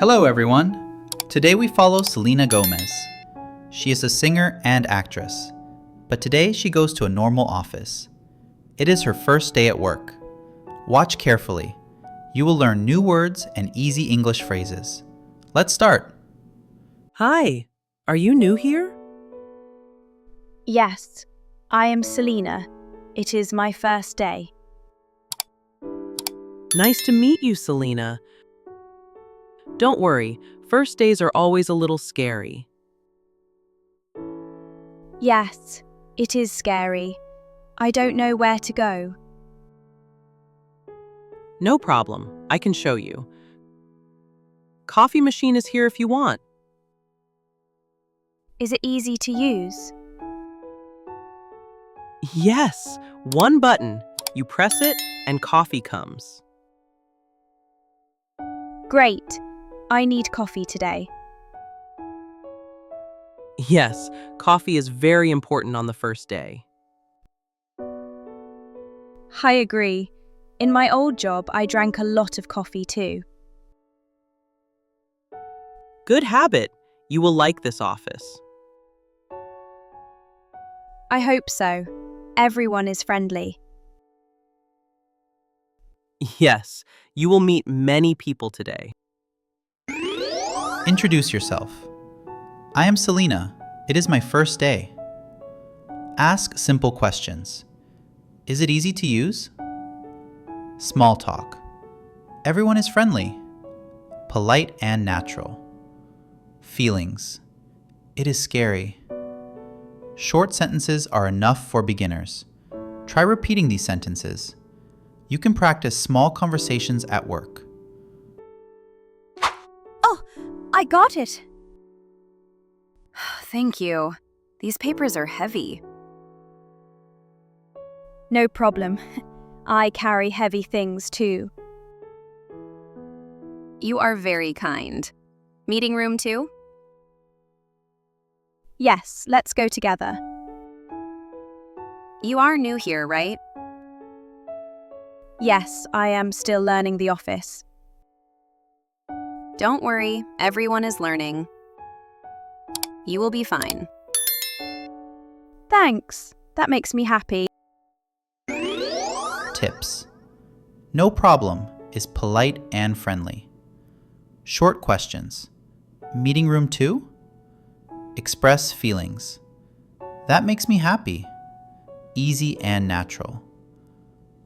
Hello, everyone. Today we follow Selena Gomez. She is a singer and actress, but today she goes to a normal office. It is her first day at work. Watch carefully. You will learn new words and easy English phrases. Let's start. Hi, are you new here? Yes, I am Selena. It is my first day. Nice to meet you, Selena. Don't worry, first days are always a little scary. Yes, it is scary. I don't know where to go. No problem, I can show you. Coffee machine is here if you want. Is it easy to use? Yes, one button. You press it and coffee comes. Great. I need coffee today. Yes, coffee is very important on the first day. I agree. In my old job, I drank a lot of coffee too. Good habit. You will like this office. I hope so. Everyone is friendly. Yes, you will meet many people today. Introduce yourself. I am Selena. It is my first day. Ask simple questions. Is it easy to use? Small talk. Everyone is friendly. Polite and natural. Feelings. It is scary. Short sentences are enough for beginners. Try repeating these sentences. You can practice small conversations at work. Oh, I got it. Thank you. These papers are heavy. No problem. I carry heavy things too. You are very kind. Meeting room 2? Yes, let's go together. You are new here, right? Yes, I am still learning the office. Don't worry, everyone is learning. You will be fine. Thanks. That makes me happy. Tips. No problem is polite and friendly. Short questions. Meeting room 2? Express feelings. That makes me happy. Easy and natural.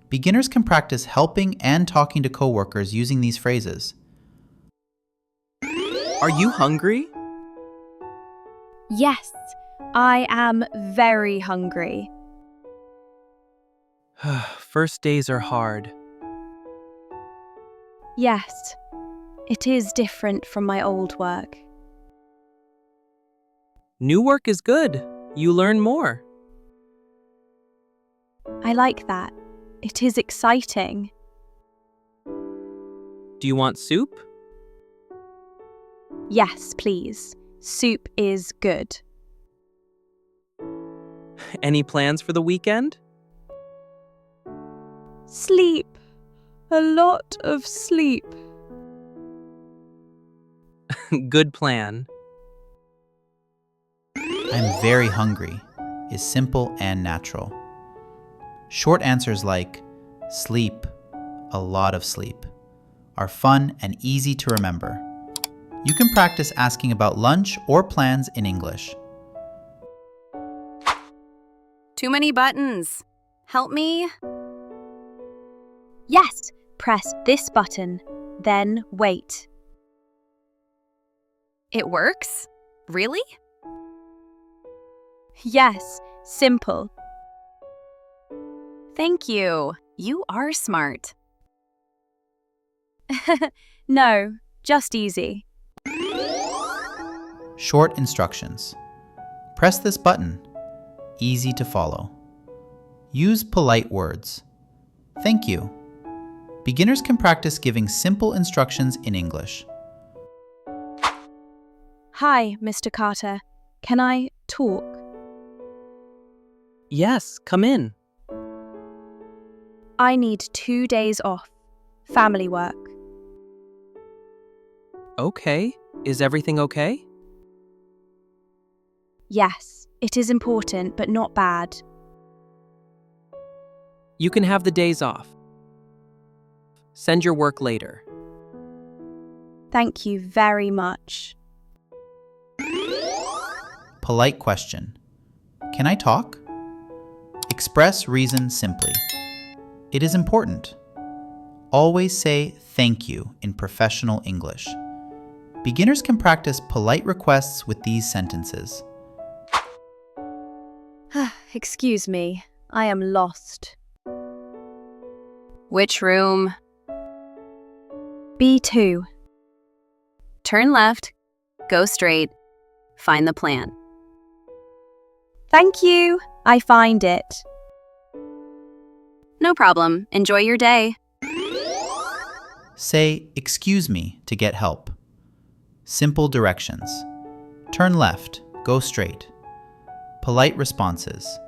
Beginners can practice helping and talking to coworkers using these phrases. Are you hungry? Yes, I am very hungry. First days are hard. Yes, it is different from my old work. New work is good. You learn more. I like that. It is exciting. Do you want soup? Yes, please. Soup is good. Any plans for the weekend? Sleep. A lot of sleep. Good plan. I'm very hungry is simple and natural. Short answers like sleep, a lot of sleep, are fun and easy to remember. You can practice asking about lunch or plans in English. Too many buttons. Help me? Yes, press this button, then wait. It works? Really? Yes, simple. Thank you. You are smart. No, just easy. Short instructions. Press this button. Easy to follow. Use polite words. Thank you. Beginners can practice giving simple instructions in English. Hi, Mr. Carter. Can I talk? Yes, come in. I need 2 days off. Family work. Okay. Is everything okay? Yes, it is important, but not bad. You can have the days off. Send your work later. Thank you very much. Polite question. Can I talk? Express reason simply. It is important. Always say thank you in professional English. Beginners can practice polite requests with these sentences. Excuse me, I am lost. Which room? B2. Turn left, go straight, find the plan. Thank you. I find it. No problem. Enjoy your day. Say excuse me to get help. Simple directions. Turn left, go straight. Polite responses.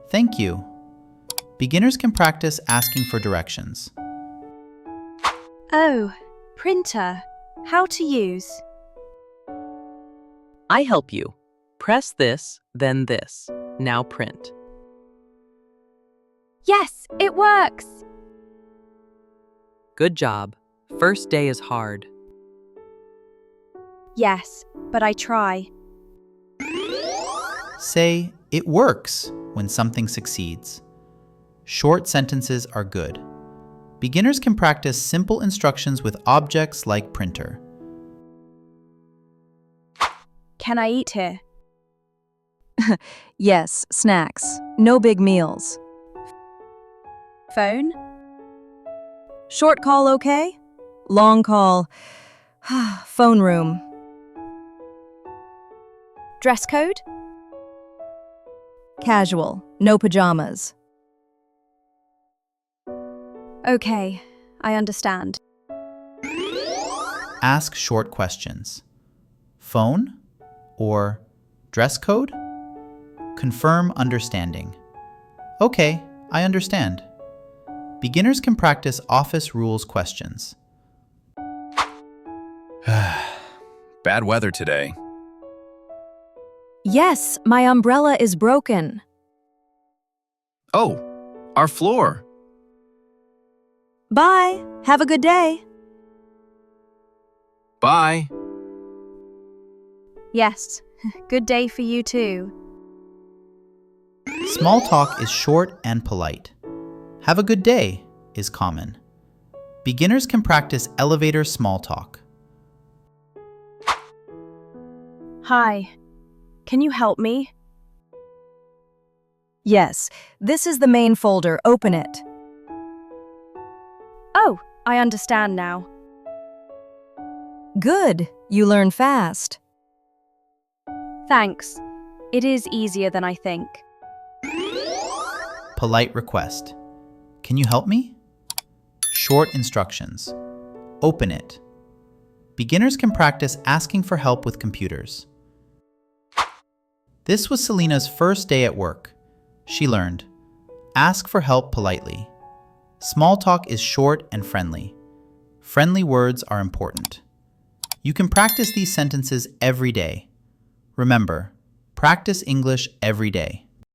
Thank you. Beginners can practice asking for directions. Oh, printer. How to use. I help you. Press this, then this. Now print. Yes, it works. Good job. First day is hard. Yes, but I try. Say it works when something succeeds. Short sentences are good. Beginners can practice simple instructions with objects like printer. Can I eat here? Yes, snacks. No big meals. Phone? Short call okay? Long call. Phone room. Dress code? Casual. No pajamas. Okay, I understand. Ask short questions. Phone or dress code? Confirm understanding. Okay, I understand. Beginners can practice office rules questions. Bad weather today. Yes, my umbrella is broken. Oh, our floor. Bye. Have a good day. Bye. Yes, good day for you too. Small talk is short and polite. Have a good day is common. Beginners can practice elevator small talk. Hi, can you help me? Yes, this is the main folder. Open it. Oh, I understand now. Good. You learn fast. Thanks. It is easier than I think. Polite request. Can you help me? Short instructions. Open it. Beginners can practice asking for help with computers. This was Selena's first day at work. She learned, ask for help politely. Small talk is short and friendly. Friendly words are important. You can practice these sentences every day. Remember, practice English every day.